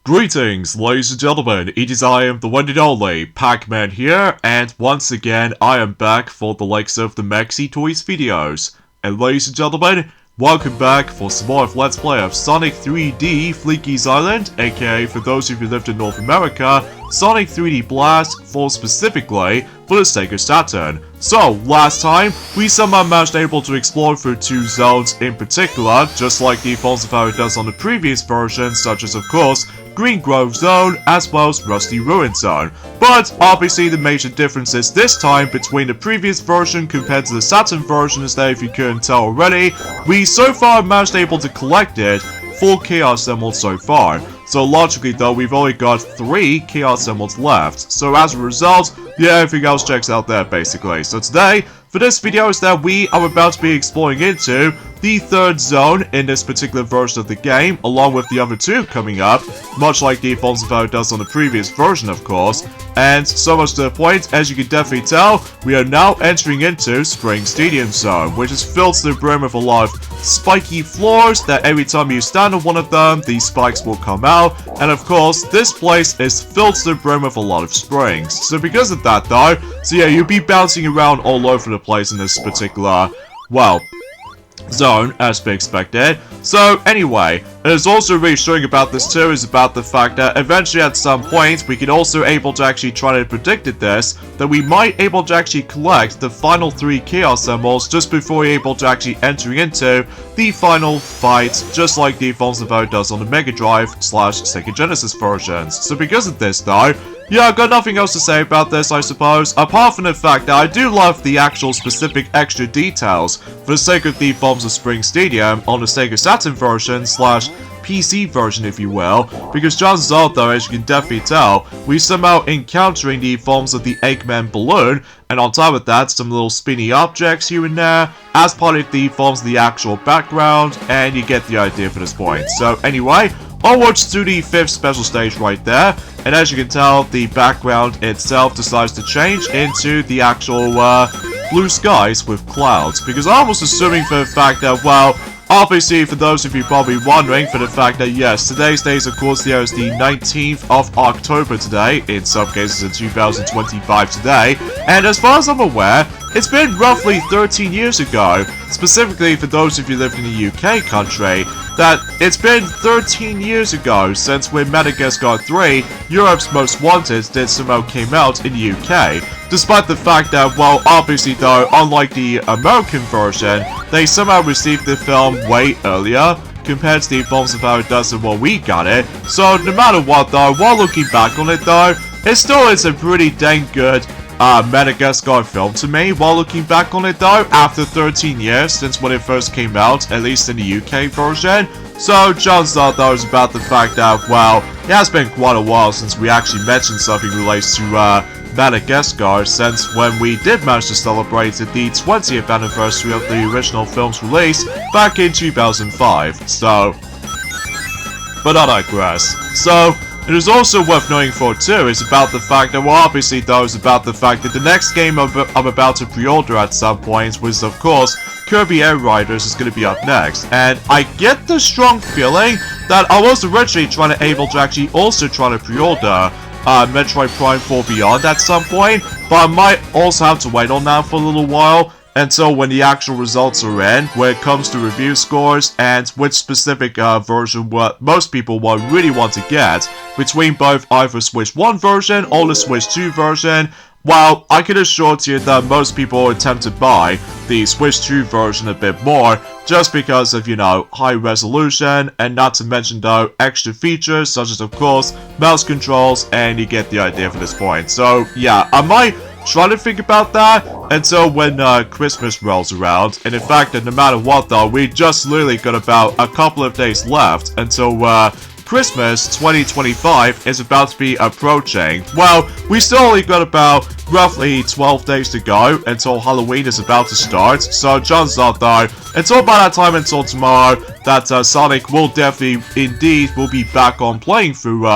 Greetings, ladies and gentlemen, it is I am the one and only Pac-Man here, and once again I am back for the likes of the Maxi Toys videos. And ladies and gentlemen, welcome back for some more of Let's Play of Sonic 3D Flickies Island, aka for those of you who lived in North America, Sonic 3D Blast for specifically for the SEGA Saturn. So, last time, we somehow managed able to explore through two zones in particular, just like the defaults of how it does on the previous version, such as of course, Green Grove Zone, as well as Rusty Ruin Zone. But obviously the major differences this time between the previous version compared to the Saturn version is that, if you couldn't tell already, we so far managed able to collect 4 Chaos Emeralds so far. So logically though, we've only got 3 Chaos Emeralds left. So as a result, yeah, everything else checks out there basically. So today, for this video, is that we are about to be exploring into the third zone in this particular version of the game, along with the other two coming up, much like the defaults of how it does on the previous version, of course. And so much to the point, as you can definitely tell, we are now entering into Spring Stadium Zone, which is filled to the brim with a lot of spiky floors that every time you stand on one of them, these spikes will come out. And of course, this place is filled to the brim with a lot of springs. So because of that though, so yeah, you'll be bouncing around all over the place in this particular, well, zone, as to be expected. So anyway, it is also reassuring about this too is about the fact that eventually at some point we can also able to actually try to predict this, that we might able to actually collect the final 3 Chaos Emeralds just before we're able to actually enter into the final fight, just like the defaults of how it does on the Mega Drive / Sega Genesis versions. So because of this though, yeah, I've got nothing else to say about this, I suppose, apart from the fact that I do love the actual specific extra details for the sake of the forms of Spring Stadium on the Sega Saturn version / PC version, if you will, because chances are though, as you can definitely tell, we somehow encountering the forms of the Eggman balloon, and on top of that, some little spinny objects here and there, as part of the forms of the actual background, and you get the idea for this point. So anyway, onwards to the 5th special stage right there, and as you can tell, the background itself decides to change into the actual blue skies with clouds, because I was assuming for the fact that, well, obviously for those of you probably wondering for the fact that yes, today's date is of course there is the 19th of October today, in some cases in 2025 today, and as far as I'm aware, it's been roughly 13 years ago, specifically for those of you living in the UK country, that it's been 13 years ago since when Madagascar 3, Europe's Most Wanted, did somehow came out in the UK. Despite the fact that, well, obviously though, unlike the American version, they somehow received the film way earlier compared to the films of how it does and when we got it. So no matter what though, while looking back on it though, it still is a pretty dang good Madagascar film to me, while looking back on it though, after 13 years since when it first came out, at least in the UK version. So chances are though is about the fact that, well, it has been quite a while since we actually mentioned something related to Madagascar, since when we did manage to celebrate the 20th anniversary of the original film's release back in 2005, so, but I digress. So, it is also worth knowing for too is about the fact that, well, obviously though, is about the fact that the next game I'm about to pre-order at some point was, of course, Kirby Air Riders is going to be up next, and I get the strong feeling that I was originally trying to able to actually also try to pre-order Metroid Prime 4 Beyond at some point, but I might also have to wait on that for a little while until when the actual results are in, when it comes to review scores and which specific version what most people will really want to get between both either Switch 1 version or the Switch 2 version. While I can assure you that most people attempt to buy the Switch 2 version a bit more, just because of, you know, high resolution, and not to mention though, extra features such as of course, mouse controls, and you get the idea for this point. So yeah, I might try to think about that until when Christmas rolls around, and in fact that no matter what though, we just literally got about a couple of days left until Christmas 2025 is about to be approaching. Well, we still only got about roughly 12 days to go until Halloween is about to start, so chances are though, until by that time, until tomorrow, that Sonic will definitely, indeed, will be back on playing through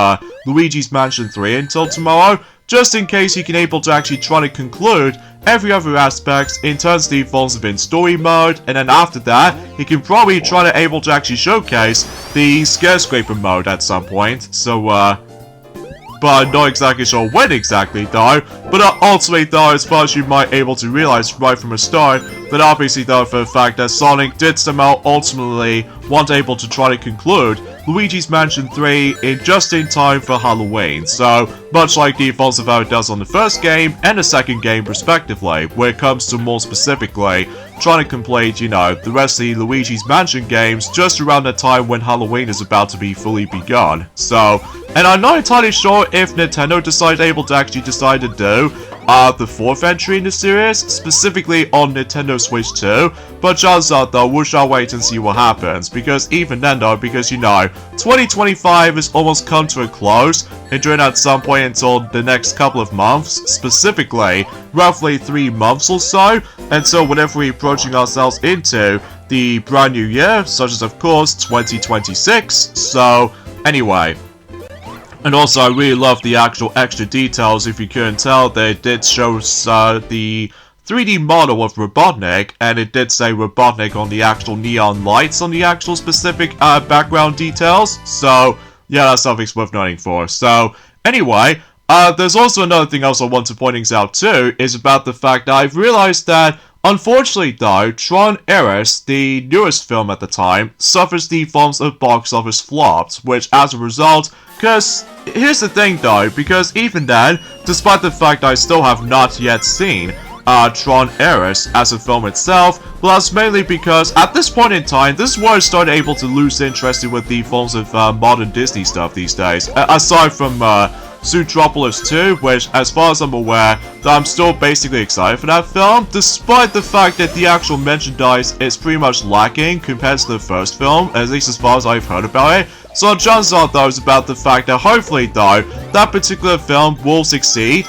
Luigi's Mansion 3 until tomorrow. just in case he can able to actually try to conclude every other aspect in terms of the forms of in story mode, and then after that, he can probably try to able to actually showcase the skyscraper mode at some point. So, but I'm not exactly sure when exactly though, but ultimately though, as far as you might able to realize right from the start, that obviously though for the fact that Sonic did somehow ultimately want able to try to conclude Luigi's Mansion 3 just in time for Halloween, so much like the forms of how it does on the first game and the second game respectively, where it comes to more specifically trying to complete, you know, the rest of the Luigi's Mansion games just around the time when Halloween is about to be fully begun. So, and I'm not entirely sure if Nintendo decide to do the fourth entry in the series, specifically on Nintendo Switch 2, but chances are though, we shall wait and see what happens, because even then though, because you know, 2025 has almost come to a close, and during at some point until the next couple of months, specifically, roughly 3 months or so, and so whenever we're approaching ourselves into the brand new year, such as of course 2026, so anyway. And also, I really love the actual extra details. If you couldn't tell, they did show the 3D model of Robotnik, and it did say Robotnik on the actual neon lights on the actual specific background details. So, yeah, that's something worth noting for. So, anyway, there's also another thing else I want to point out too, is about the fact that I've realized that unfortunately though, Tron Ares, the newest film at the time, suffers the forms of box office flops, which as a result, because here's the thing though, because even then, despite the fact I still have not yet seen Tron Ares as a film itself, well that's mainly because at this point in time, this is where I started able to lose interest with the forms of modern Disney stuff these days, aside from Zootropolis 2, which, as far as I'm aware, that I'm still basically excited for that film, despite the fact that the actual merchandise is pretty much lacking compared to the first film, at least as far as I've heard about it. So chances are though is about the fact that hopefully though, that particular film will succeed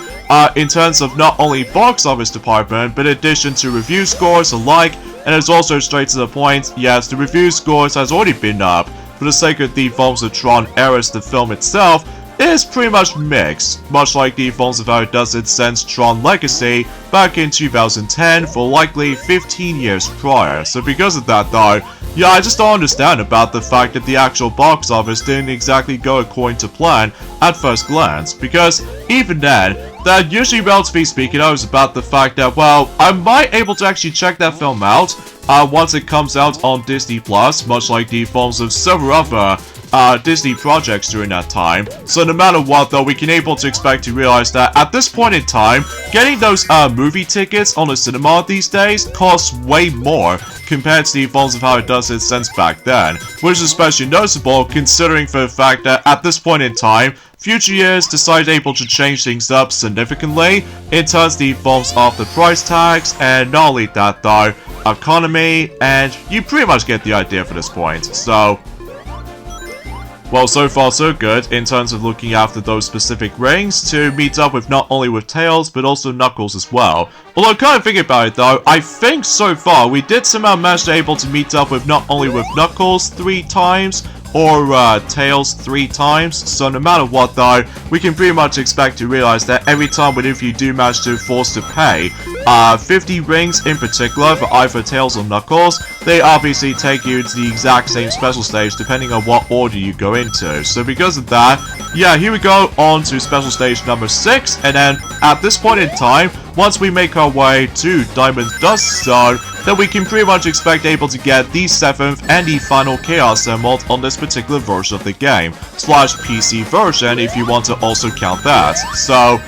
in terms of not only box office department, but in addition to review scores alike, and it's also straight to the point, yes, the review scores has already been up. For the sake of the films of Tron Ares, the film itself is pretty much mixed, much like the forms of how it does it since Tron Legacy back in 2010 for likely 15 years prior. So because of that though, yeah, I just don't understand about the fact that the actual box office didn't exactly go according to plan at first glance, because even then, that usually relatively speaking I was about the fact that, well, I might able to actually check that film out once it comes out on Disney Plus, much like the forms of several other Disney projects during that time. So no matter what though, we can able to expect to realize that at this point in time, getting those movie tickets on the cinema these days costs way more compared to the forms of how it does it since back then, which is especially noticeable considering for the fact that at this point in time, future years decided able to change things up significantly in terms of the forms of the price tags, and not only that though, economy, and you pretty much get the idea for this point. So, well, so far so good in terms of looking after those specific rings to meet up with not only with Tails, but also Knuckles as well. Although, kind of thinking about it though, I think so far we did somehow manage to able to meet up with not only with Knuckles 3 times, or Tails 3 times, so no matter what though, we can pretty much expect to realize that every time if you do manage to force to pay 50 rings in particular for either Tails or Knuckles, they obviously take you to the exact same special stage depending on what order you go into. So because of that, yeah, here we go on to special stage number 6, and then at this point in time, once we make our way to Diamond Dust Zone, then we can pretty much expect able to get the 7th and the final Chaos Emerald on this particular version of the game, slash PC version if you want to also count that. So,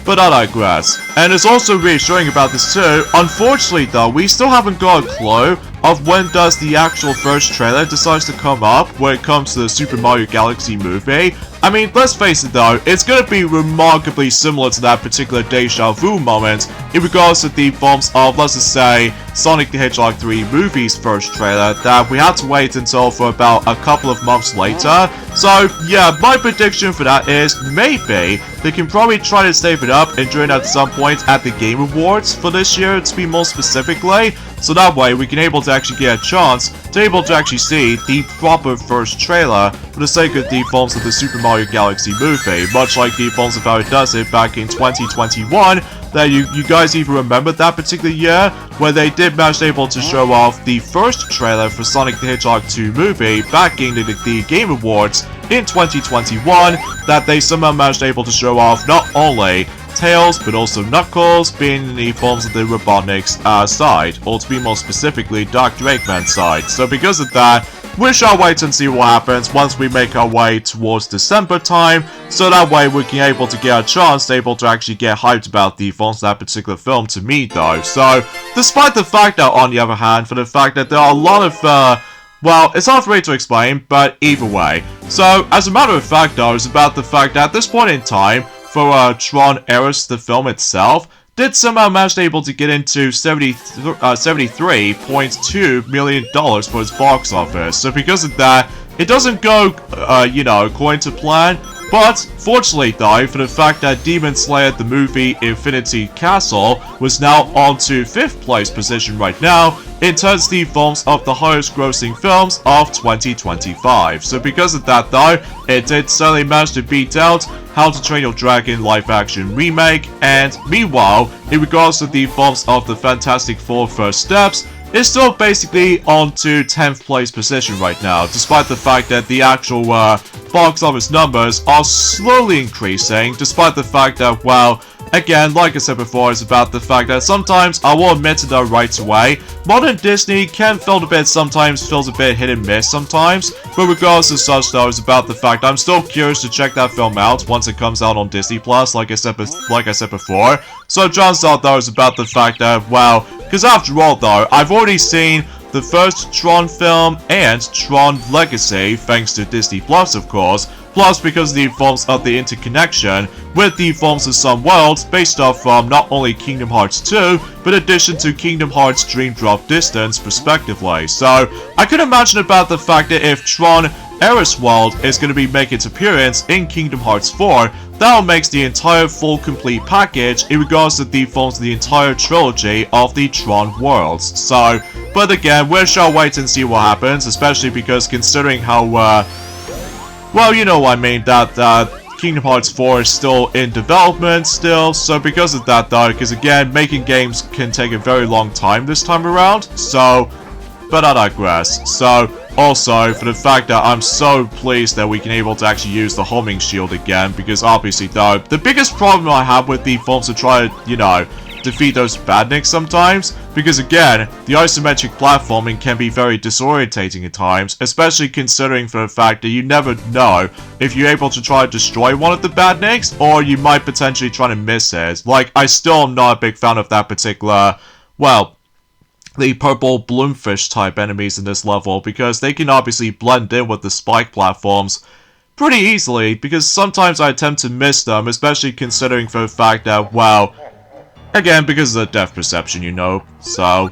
but I digress. And it's also reassuring about this too, unfortunately though, we still haven't got a clue of when does the actual first trailer decides to come up when it comes to the Super Mario Galaxy movie. I mean, let's face it though, it's gonna be remarkably similar to that particular deja vu moment in regards to the forms of, let's just say, Sonic the Hedgehog 3 movie's first trailer that we had to wait until for about a couple of months later. So yeah, my prediction for that is maybe they can probably try to save it up and join at some point at the Game Awards for this year to be more specifically, so that way we can able to actually get a chance to able to actually see the proper first trailer for the sake of the films of the Super Mario Galaxy movie, much like the films of how it does it back in 2021. That you guys even remember that particular year, where they did manage able to show off the first trailer for Sonic the Hedgehog 2 movie back in the Game Awards in 2021, that they somehow managed able to show off not only Tails, but also Knuckles, being in the forms of the Robotnik's side, or to be more specifically, Dr. Eggman's side. So because of that, we shall wait and see what happens once we make our way towards December time, so that way we can able to get a chance to able to actually get hyped about the films of that particular film to me though. So, despite the fact that, on the other hand, for the fact that there are a lot of, well, it's hard for me to explain, but either way. So, as a matter of fact though, it's about the fact that at this point in time, for Tron Ares, the film itself, did somehow manage to able to get into $73.2 million for its box office. So because of that, it doesn't go, you know, according to plan. But, fortunately though, for the fact that Demon Slayer the movie Infinity Castle was now on to 5th place position right now, in terms of the films of the highest grossing films of 2025. So because of that though, it did certainly manage to beat out How to Train Your Dragon live action remake, and meanwhile, in regards to the films of the Fantastic Four First Steps, it's still basically on to 10th place position right now, despite the fact that the actual box office numbers are slowly increasing, despite the fact that, well, again, like I said before, it's about the fact that sometimes, I will admit it though right away, modern Disney sometimes feels a bit hit and miss sometimes, but regardless of such though, it's about the fact I'm still curious to check that film out once it comes out on Disney Plus, like I said before. So John's thought though is about the fact that, well, because after all though, I've already seen the first Tron film and Tron Legacy, thanks to Disney Plus of course, plus because of the forms of the interconnection with the forms of some worlds based off from not only Kingdom Hearts 2, but in addition to Kingdom Hearts Dream Drop Distance respectively. So, I could imagine about the fact that if Tron Ares World is going to be making its appearance in Kingdom Hearts 4, that makes the entire full complete package in regards to the forms of the entire trilogy of the Tron worlds. So, but again, we shall wait and see what happens, especially because considering how, well, you know what I mean, that Kingdom Hearts 4 is still in development still, so because of that though, because again, making games can take a very long time this time around, so, but I digress. So, also, for the fact that I'm so pleased that we can able to actually use the homing shield again, because obviously though, the biggest problem I have with the forms to try to, you know, defeat those badniks sometimes, because again, the isometric platforming can be very disorientating at times, especially considering for the fact that you never know if you're able to try to destroy one of the badniks, or you might potentially try to miss it. Like, I still am not a big fan of that particular, well, the purple bloomfish type enemies in this level, because they can obviously blend in with the spike platforms pretty easily, because sometimes I attempt to miss them, especially considering for the fact that, well, again, because of the depth perception, you know, so.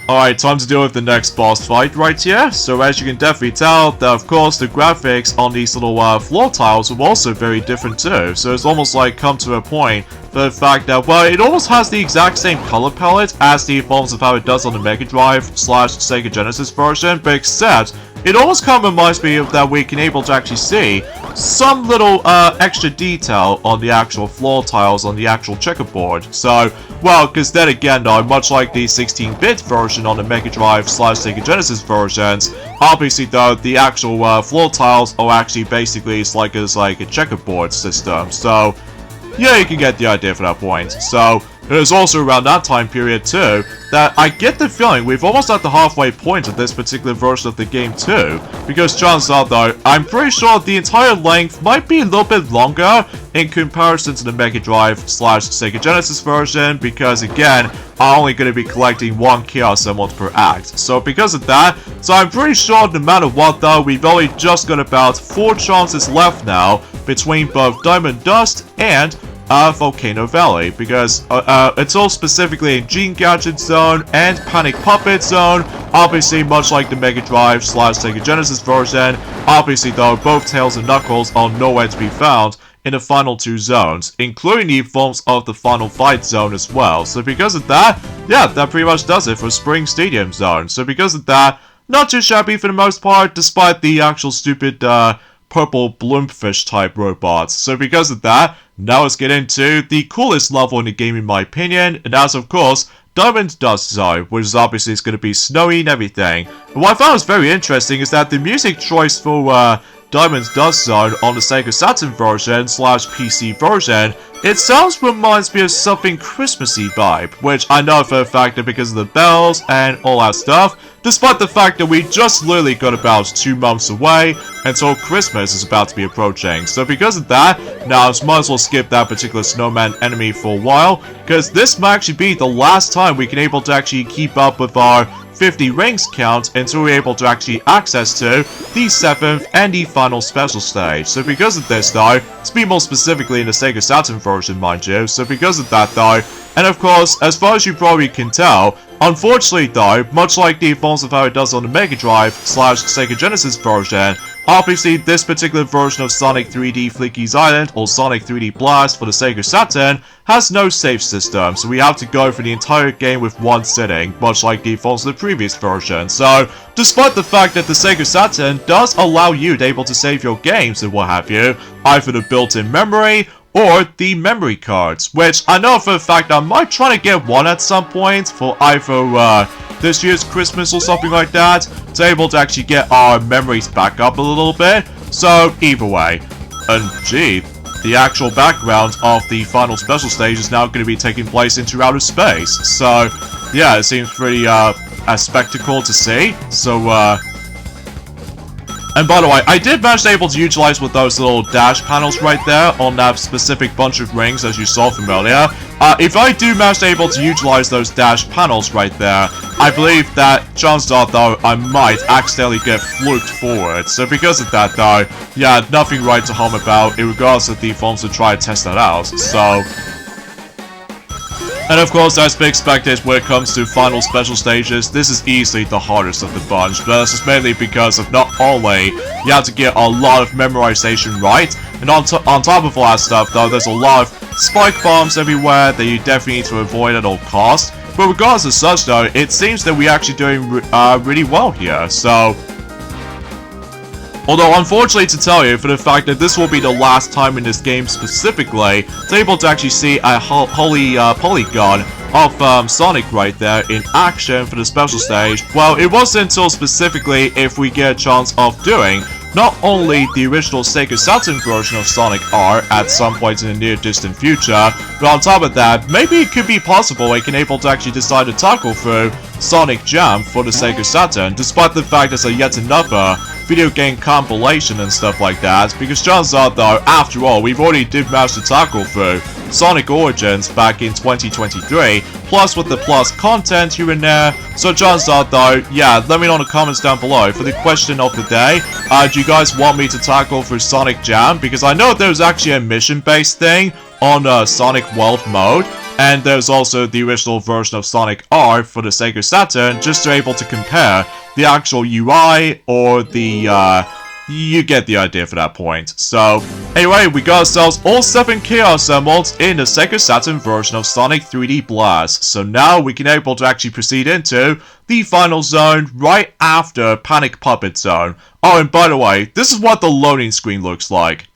Alright, time to deal with the next boss fight right here. So as you can definitely tell, that of course the graphics on these little floor tiles are also very different too. So it's almost like come to a point for the fact that, well, it almost has the exact same color palette as the forms of how it does on the Mega Drive / Sega Genesis version, but except it almost kind of reminds me of that we can able to actually see some little extra detail on the actual floor tiles on the actual checkerboard. So, well, because then again though, much like the 16-bit version on the Mega Drive / Sega Genesis versions, obviously though, the actual floor tiles are actually basically like a checkerboard system. So, yeah, you can get the idea for that point. So, it is also around that time period too, that I get the feeling we've almost at the halfway point of this particular version of the game too, because chances are though, I'm pretty sure the entire length might be a little bit longer in comparison to the Mega Drive / Sega Genesis version, because again, I'm only going to be collecting one Chaos Emerald per act. So because of that, so I'm pretty sure no matter what though, we've only just got about 4 chances left now between both Diamond Dust and Volcano Valley, because it's all specifically in Gene Gadget Zone and Panic Puppet Zone, obviously much like the Mega Drive / Sega Genesis version. Obviously though, both Tails and Knuckles are nowhere to be found in the final 2 zones, including the forms of the final fight zone as well. So because of that, yeah, that pretty much does it for Spring Stadium Zone. So because of that, not too shabby for the most part, despite the actual stupid purple bloomfish type robots. So because of that, now let's get into the coolest level in the game in my opinion, and that's of course Diamond Dust Zone, which is obviously going to be snowy and everything. And what I found was very interesting is that the music choice for Diamond Dust Zone on the Sega Saturn version / PC version, it reminds me of something Christmassy vibe, which I know for a fact that because of the bells and all that stuff, despite the fact that we just literally got about 2 months away until Christmas is about to be approaching. So because of that, now I might as well skip that particular snowman enemy for a while, because this might actually be the last time we can able to actually keep up with our 50 rings count until we're able to actually access to the 7th and the final special stage. So because of this though, to be more specifically in the Sega Saturn version mind you, so because of that though, and of course, as far as you probably can tell, unfortunately though, much like the forms of how it does on the Mega Drive / Sega Genesis version, obviously this particular version of Sonic 3D Flickies Island or Sonic 3D Blast for the Sega Saturn has no save system, so we have to go for the entire game with one sitting, much like the forms of the previous version. So, despite the fact that the Sega Saturn does allow you to be able to save your games and what have you, either the built-in memory or the memory cards, which I know for a fact I might try to get one at some point for either this year's Christmas or something like that, to be able to actually get our memories back up a little bit. So either way, and gee, the actual background of the final special stage is now going to be taking place into outer space. So yeah, it seems pretty a spectacle to see. So and by the way, I did manage to able to utilize with those little dash panels right there on that specific bunch of rings as you saw from earlier. If I do manage to able to utilize those dash panels right there, I believe that chances are though I might accidentally get fluked forward. So because of that though, yeah, nothing right to hum about in regards to the forms to try to test that out. So, and of course, as to be expected when it comes to final special stages, this is easily the hardest of the bunch, but this is mainly because of not only you have to get a lot of memorization right, and on top of all that stuff though, there's a lot of spike bombs everywhere that you definitely need to avoid at all costs. But regardless of such though, it seems that we're actually doing really well here, so... Although, unfortunately to tell you, for the fact that this will be the last time in this game specifically, to be able to actually see a holy polygon of Sonic right there in action for the special stage, well, it wasn't until specifically if we get a chance of doing not only the original Sega Saturn version of Sonic R at some point in the near distant future, but on top of that, maybe it could be possible we can able to actually decide to tackle through Sonic Jam for the Sega Saturn, despite the fact it's a yet another video game compilation and stuff like that, because chances are though, after all, we've already did manage to tackle through Sonic Origins back in 2023, plus with the plus content here and there, so chances are though, yeah, let me know in the comments down below for the question of the day, do you guys want me to tackle through Sonic Jam, because I know there's actually a mission-based thing on Sonic World mode, and there's also the original version of Sonic R for the Sega Saturn, just to be able to compare the actual UI or the, you get the idea for that point. So, anyway, we got ourselves all 7 Chaos Emeralds in the Sega Saturn version of Sonic 3D Blast. So now we can able to actually proceed into the final zone right after Panic Puppet Zone. Oh, and by the way, this is what the loading screen looks like.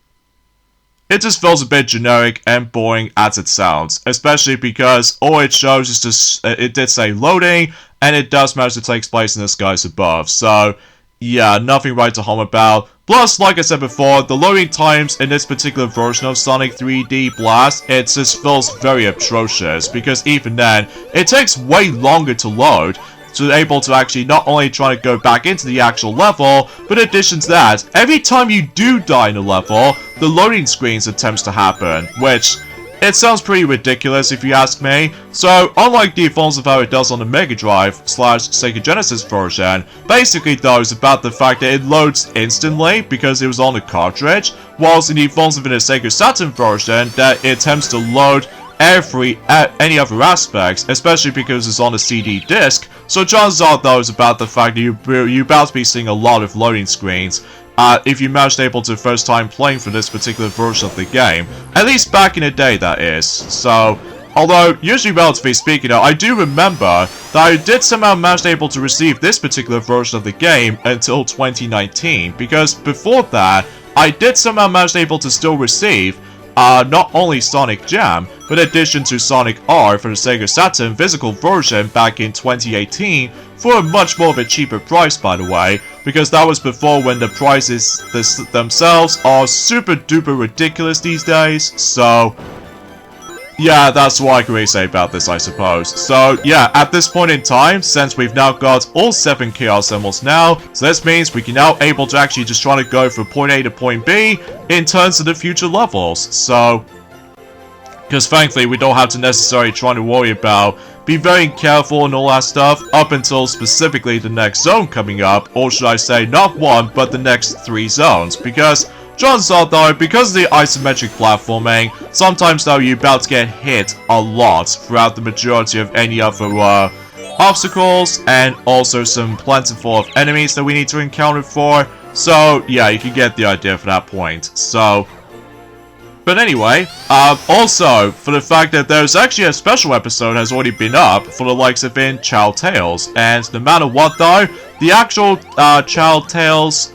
It just feels a bit generic and boring as it sounds, especially because all it shows is just, it did say loading, and it does manage to take place in the skies above, so yeah, nothing right to hum about. Plus, like I said before, the loading times in this particular version of Sonic 3D Blast, it just feels very atrocious, because even then, it takes way longer to load, to be able to actually not only try to go back into the actual level, but in addition to that, every time you do die in a level, the loading screens attempts to happen, which, it sounds pretty ridiculous if you ask me. So, unlike the forms of how it does on the Mega Drive / Sega Genesis version, basically though it's about the fact that it loads instantly because it was on the cartridge, whilst in the forms of the Sega Saturn version, that it attempts to load any other aspects, especially because it's on a CD disc, so chances are though is about the fact that you're about to be seeing a lot of loading screens if you managed able to first time playing for this particular version of the game. At least back in the day, that is. So, although, usually relatively speaking, I do remember that I did somehow manage able to receive this particular version of the game until 2019, because before that, I did somehow manage able to still receive not only Sonic Jam, but in addition to Sonic R for the SEGA Saturn physical version back in 2018 for a much more of a cheaper price, by the way, because that was before when the prices themselves are super duper ridiculous these days, so yeah, that's what I can really say about this, I suppose. So, yeah, at this point in time, since we've now got all 7 Chaos Emeralds now, so this means we can now able to actually just try to go from point A to point B in terms of the future levels. So, because thankfully we don't have to necessarily try to worry about be very careful and all that stuff up until specifically the next zone coming up, or should I say not one, but the next 3 zones, because chances are, though, because of the isometric platforming, sometimes though you're about to get hit a lot throughout the majority of any other obstacles, and also some plentiful of enemies that we need to encounter for. So yeah, you can get the idea for that point. So, but anyway, also, for the fact that there's actually a special episode has already been up for the likes of in Child Tales, and no matter what though, the actual Child Tales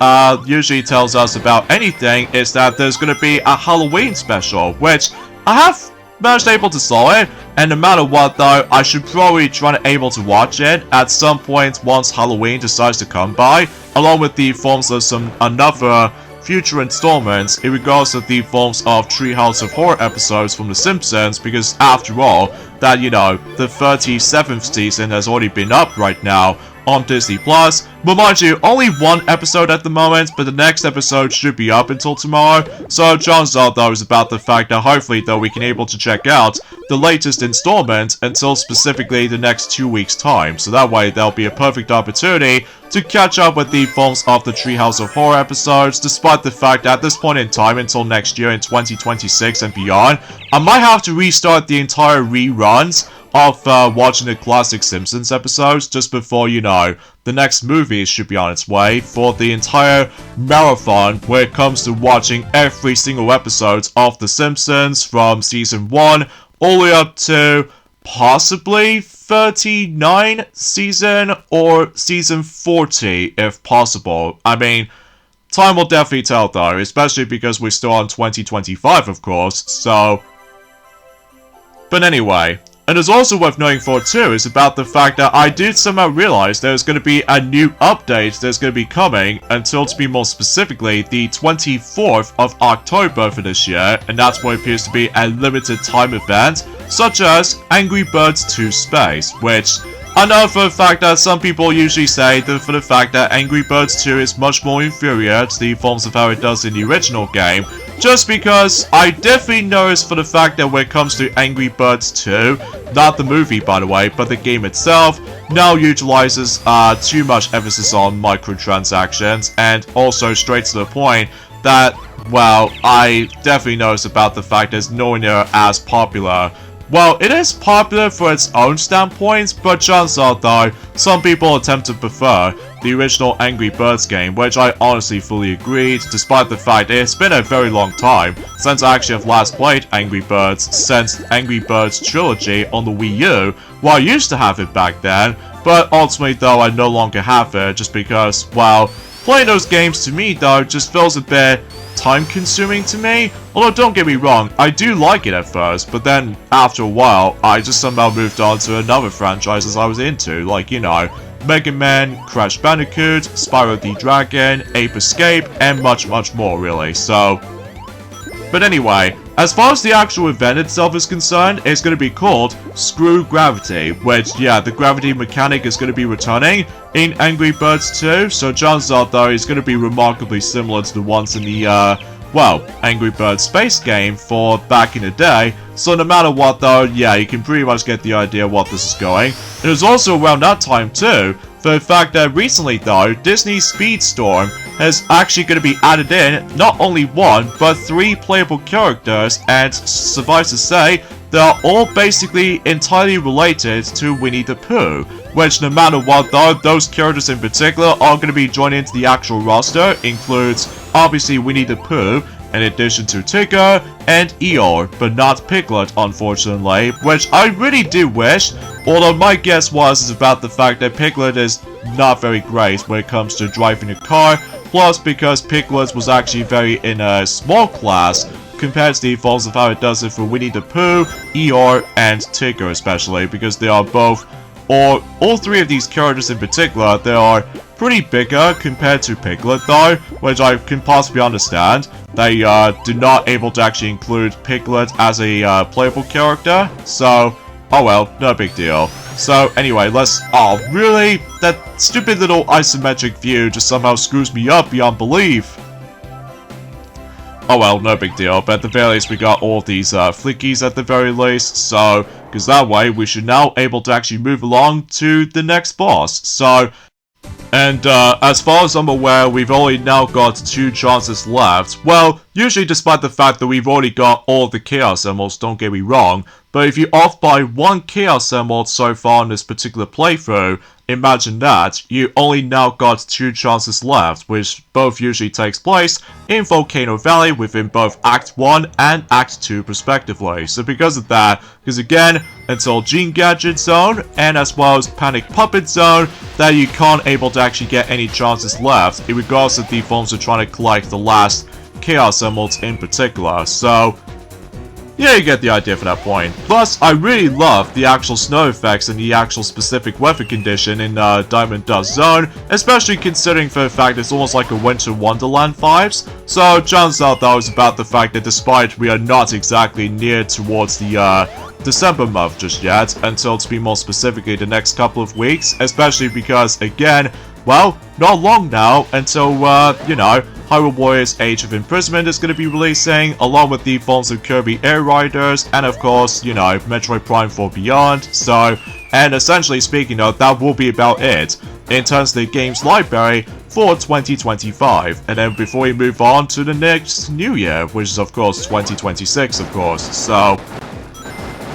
usually tells us about anything is that there's going to be a Halloween special, which I have managed able to saw it, and no matter what though, I should probably try to able to watch it at some point once Halloween decides to come by, along with the forms of some another future installments in regards to the forms of Treehouse of Horror episodes from The Simpsons, because after all, that, you know, the 37th season has already been up right now on Disney+. But mind you, only 1 episode at the moment, but the next episode should be up until tomorrow. So chances are though is about the fact that hopefully though we can able to check out the latest installment until specifically the next 2 weeks time. So that way there'll be a perfect opportunity to catch up with the forms of the Treehouse of Horror episodes, despite the fact that at this point in time until next year in 2026 and beyond, I might have to restart the entire reruns of watching the classic Simpsons episodes just before, you know, the next movie should be on its way for the entire marathon where it comes to watching every single episode of The Simpsons from season 1 all the way up to possibly 39 season or season 40 if possible. I mean, time will definitely tell though, especially because we're still on 2025 of course, so. But anyway, and it's also worth knowing for too is about the fact that I did somehow realize there's going to be a new update that's going to be coming until, to be more specifically, the 24th of October for this year, and that's what appears to be a limited time event, such as Angry Birds 2 Space, which I know for the fact that some people usually say that for the fact that Angry Birds 2 is much more inferior to the forms of how it does in the original game, just because I definitely noticed for the fact that when it comes to Angry Birds 2, not the movie by the way, but the game itself, now utilizes too much emphasis on microtransactions, and also straight to the point that, well, I definitely noticed about the fact that it's nowhere near as popular. Well, it is popular for its own standpoints, but chances are though, some people attempt to prefer the original Angry Birds game, which I honestly fully agreed, despite the fact it's been a very long time since I actually have last played Angry Birds since Angry Birds Trilogy on the Wii U, well I used to have it back then, but ultimately though I no longer have it just because, well, playing those games to me though just feels a bit time consuming to me. Although don't get me wrong, I do like it at first, but then after a while I just somehow moved on to another franchises I was into, like, you know, Mega Man, Crash Bandicoot, Spyro the Dragon, Ape Escape, and much more really, so. But anyway, as far as the actual event itself is concerned, it's going to be called Screw Gravity, which, yeah, the gravity mechanic is going to be returning in Angry Birds 2, so chances are though it's going to be remarkably similar to the ones in the, well, Angry Birds Space game for back in the day, so no matter what though, yeah, you can pretty much get the idea what this is going. It was also around that time too, for the fact that recently though, Disney Speedstorm is actually going to be added in not only 1, but 3 playable characters, and suffice to say, they are all basically entirely related to Winnie the Pooh. which no matter what though, those characters in particular are going to be joining into the actual roster. Includes, obviously, Winnie the Pooh, in addition to Tigger and Eeyore, but not Piglet, unfortunately, which I really do wish, although my guess is about the fact that Piglet is not very great when it comes to driving a car, plus because Piglet was actually very in a small class compared to the defaults of how it does it for Winnie the Pooh, Eeyore, and Tigger especially, because they are both, or all three of these characters in particular, they are pretty bigger compared to Piglet though, which I can possibly understand. They do not able to actually include Piglet as a playable character, so oh well, no big deal. So anyway, oh really? That stupid little isometric view just somehow screws me up beyond belief. Oh well, no big deal, but at the very least we got all these Flickies at the very least, so, because that way we should now able to actually move along to the next boss. So, and as far as I'm aware, we've only now got 2 chances left. Well, usually despite the fact that we've already got all the Chaos Emeralds, don't get me wrong, but if you're off by 1 Chaos Emerald so far in this particular playthrough, imagine that, you only now got 2 chances left, which both usually takes place in Volcano Valley within both Act 1 and Act 2 respectively. So because of that, because again, until Gene Gadget Zone, and as well as Panic Puppet Zone, that you can't able to actually get any chances left, in regards to the forms of trying to collect the last Chaos Emeralds in particular. So yeah, you get the idea for that point. Plus, I really love the actual snow effects and the actual specific weather condition in Diamond Dust Zone, especially considering for the fact it's almost like a Winter Wonderland vibes. So, turns out that was about the fact that despite we are not exactly near towards the December month just yet, until to be more specifically the next couple of weeks, especially because, again, well, not long now until, you know, Hyrule Warriors Age of Imprisonment is going to be releasing, along with the forms of Kirby Air Riders, and of course, you know, Metroid Prime 4 Beyond. So, and essentially speaking though, that will be about it in terms of the game's library for 2025. And then before we move on to the next new year, which is of course 2026 of course, so.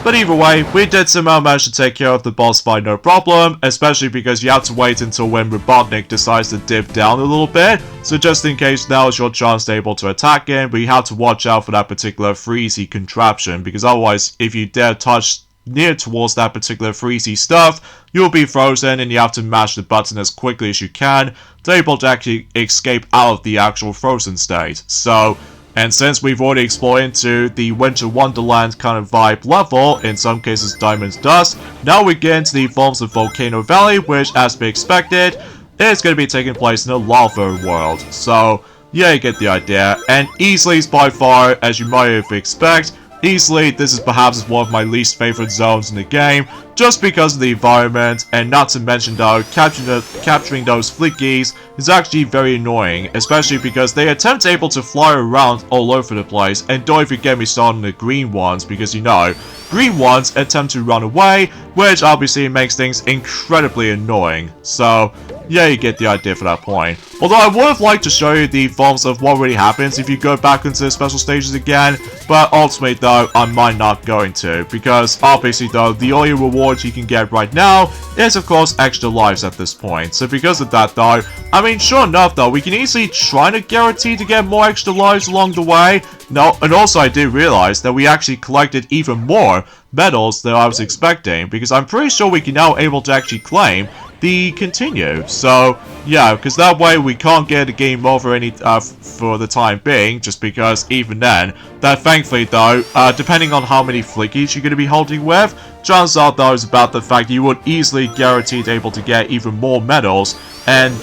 But either way, we did somehow manage to take care of the boss fight no problem, especially because you have to wait until when Robotnik decides to dip down a little bit, so just in case now is your chance to able to attack him, but you have to watch out for that particular freezy contraption, because otherwise, if you dare touch near towards that particular freezy stuff, you'll be frozen and you have to mash the button as quickly as you can to able to actually escape out of the actual frozen state. So, and since we've already explored into the Winter Wonderland kind of vibe level, in some cases Diamond Dust, now we get into the forms of Volcano Valley, which, as we expected, is going to be taking place in a lava world. So, yeah, you get the idea. And easily, by far, as you might have expected, easily, this is perhaps one of my least favorite zones in the game, just because of the environment, and not to mention though, capturing those Flickies is actually very annoying, especially because they attempt able to fly around all over the place, and don't even get me started on the green ones, because you know, green ones attempt to run away, which obviously makes things incredibly annoying. So, yeah, you get the idea for that point. Although I would have liked to show you the forms of what really happens if you go back into the special stages again, but ultimately though, I might not going to, because obviously though, the only reward you can get right now is of course extra lives at this point. So because of that though, I mean sure enough though, we can easily try to guarantee to get more extra lives along the way. No, and also I did realize that we actually collected even more medals than I was expecting, because I'm pretty sure we can now able to actually claim the continue. So yeah, because that way we can't get a game over any for the time being, just because even then, that thankfully though, depending on how many Flickies you're going to be holding with, chances are though is about the fact you would easily guaranteed able to get even more medals, and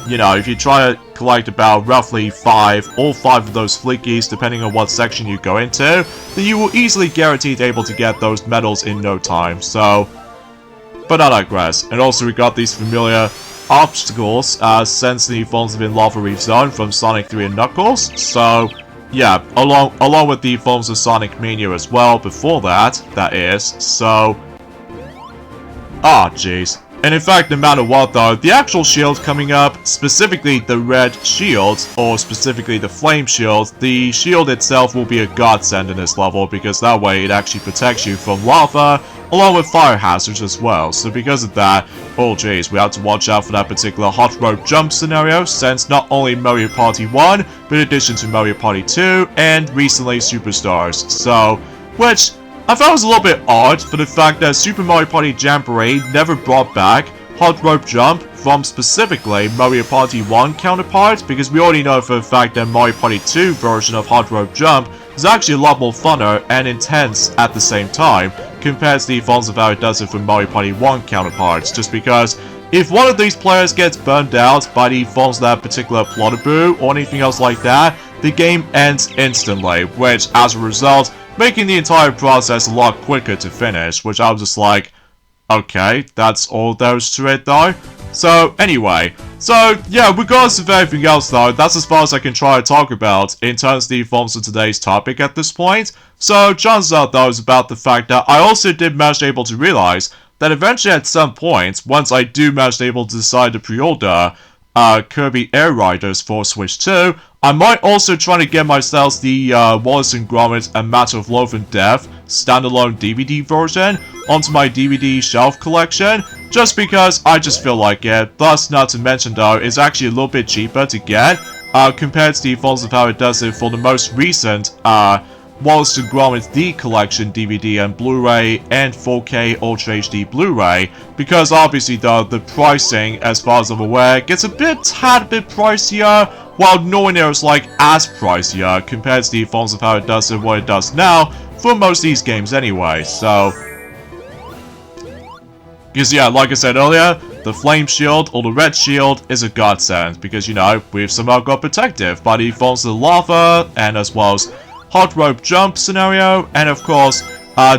you know, if you try to collect about roughly all 5 of those Flickies, depending on what section you go into, then you will easily guaranteed able to get those medals in no time. So, but I digress. And also we got these familiar obstacles, since the forms of Lava Reef Zone from Sonic 3 and Knuckles. So, yeah, along with the forms of Sonic Mania as well before that is. So, jeez. And in fact, no matter what though, the actual shield coming up, specifically the red shield, or specifically the flame shield, the shield itself will be a godsend in this level because that way it actually protects you from lava, along with fire hazards as well. So because of that, oh jeez, we have to watch out for that particular hot rope jump scenario, since not only Mario Party 1, but in addition to Mario Party 2, and recently Superstars. So, which I thought was a little bit odd for the fact that Super Mario Party Jamboree never brought back Hot Rope Jump from specifically Mario Party 1 counterparts, because we already know for the fact that Mario Party 2 version of Hot Rope Jump is actually a lot more funner and intense at the same time compared to the forms of how it does it for Mario Party 1 counterparts, just because if one of these players gets burned out by the forms of that particular Plottaboo or anything else like that, the game ends instantly, which as a result, making the entire process a lot quicker to finish, which I was just like, okay, that's all there is to it though. So anyway, so yeah, regardless of everything else though, that's as far as I can try to talk about in terms of the forms of today's topic at this point. So chances are though is about the fact that I also did manage to able to realize that eventually at some point, once I do manage to able to decide to pre-order Kirby Air Riders for Switch 2, I might also try to get myself the Wallace and Gromit and Matter of Loaf and Death standalone DVD version onto my DVD shelf collection, just because I just feel like it. Thus, not to mention though, it's actually a little bit cheaper to get compared to the forms of how it does it for the most recent Wallace and Gromit The Collection DVD and Blu-ray and 4K Ultra HD Blu-ray, because obviously though, the pricing, as far as I'm aware, gets a tad bit pricier, while nowhere near as like as pricier compared to the forms of how it does it what it does now for most of these games anyway. So because yeah, like I said earlier, the flame shield or the red shield is a godsend, because you know, we've somehow got protected by the forms of the lava and as well as hot rope jump scenario, and of course,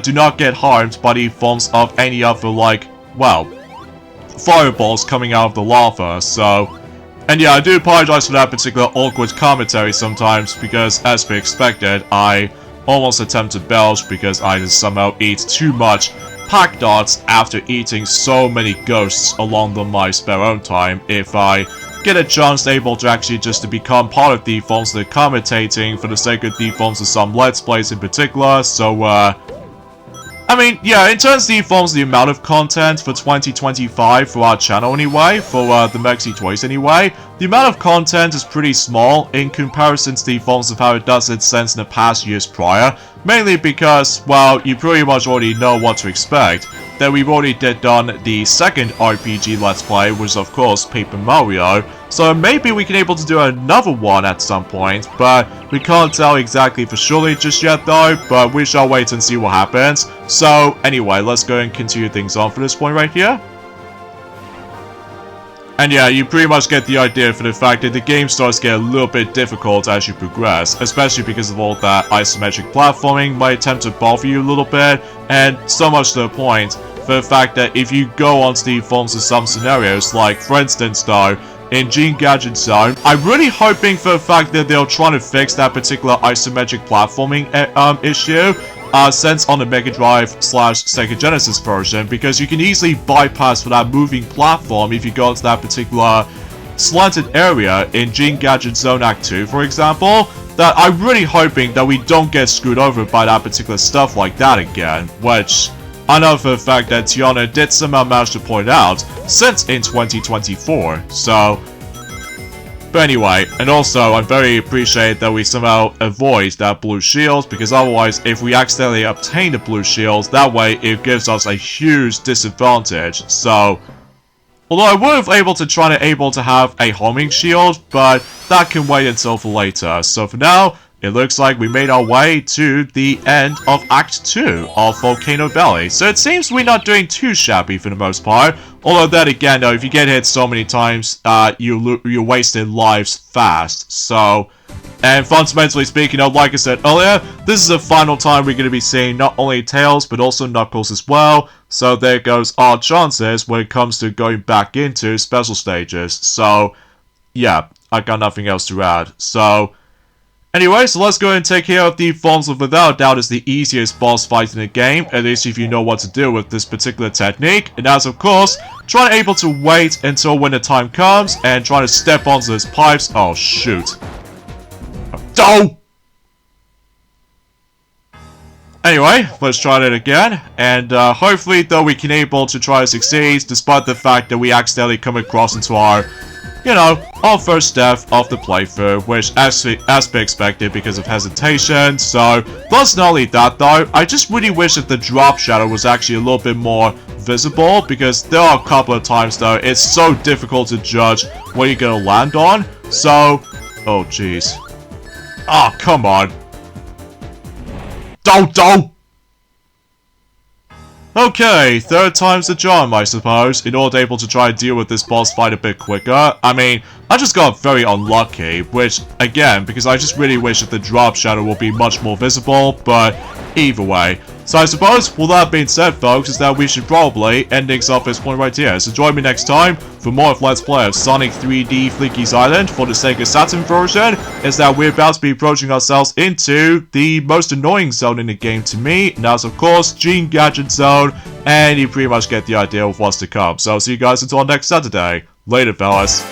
do not get harmed by the forms of any other like, well, fireballs coming out of the lava. So, and yeah, I do apologize for that particular awkward commentary sometimes, because as we expected, I almost attempt to belch because I just somehow eat too much pack dots after eating so many ghosts along my spare own time. If I get a chance able to actually just to become part of the forms of the commentating for the sake of the forms of some Let's Plays in particular. So, I mean, yeah, in terms of the forms of the amount of content for 2025 for our channel anyway, for the Mexi Toys anyway, the amount of content is pretty small in comparison to the forms of how it does it since in the past years prior, mainly because, well, you pretty much already know what to expect, that we've already done the second RPG Let's Play, which is of course Paper Mario, so maybe we can able to do another one at some point, but we can't tell exactly for surely just yet though, but we shall wait and see what happens. So anyway, let's go and continue things on for this point right here. And yeah, you pretty much get the idea for the fact that the game starts to get a little bit difficult as you progress, especially because of all that isometric platforming might attempt to bother you a little bit, and so much to the point for the fact that if you go onto the forms of some scenarios, like for instance though, in Gene Gadget Zone, I'm really hoping for the fact that they'll try to fix that particular isometric platforming issue, since on the Mega Drive / Sega Genesis version, because you can easily bypass for that moving platform if you go into that particular slanted area in Gene Gadget Zone Act 2, for example, that I'm really hoping that we don't get screwed over by that particular stuff like that again, which I know for the fact that Tiana did somehow manage to point out since in 2024, so. But anyway, and also I'm very appreciated that we somehow avoid that blue shield, because otherwise if we accidentally obtain the blue shield, that way it gives us a huge disadvantage. So, although I would have able to have a homing shield, but that can wait until for later. So for now, it looks like we made our way to the end of Act 2 of Volcano Valley. So it seems we're not doing too shabby for the most part. Although then again though, if you get hit so many times, you're wasting lives fast. So, and fundamentally speaking, like I said earlier, this is the final time we're going to be seeing not only Tails, but also Knuckles as well. So there goes our chances when it comes to going back into special stages. So, yeah, I got nothing else to add. So, Anyway, so let's go ahead and take care of the forms of without a doubt is the easiest boss fight in the game, at least if you know what to do with this particular technique. And as of course, try able to wait until when the time comes and try to step onto his pipes. Oh shoot. Oh! Anyway, let's try that again, and hopefully though we can able to try to succeed despite the fact that we accidentally come across into our, you know, our first death of the playthrough, which as be expected because of hesitation. So, plus not only that though, I just really wish that the drop shadow was actually a little bit more visible, because there are a couple of times though, it's so difficult to judge what you're gonna land on. So, oh jeez. Ah, oh, come on. Don't! Okay, third time's the charm, I suppose, in order able to try and deal with this boss fight a bit quicker. I mean, I just got very unlucky, which, again, because I just really wish that the drop shadow will be much more visible, but either way. So I suppose, with that being said, folks, is that we should probably end things off this point right here. So join me next time for more of Let's Play of Sonic 3D Flickies Island for the SEGA Saturn version, is that we're about to be approaching ourselves into the most annoying zone in the game to me, and that's of course Gene Gadget Zone, and you pretty much get the idea of what's to come. So I'll see you guys until next Saturday. Later, fellas.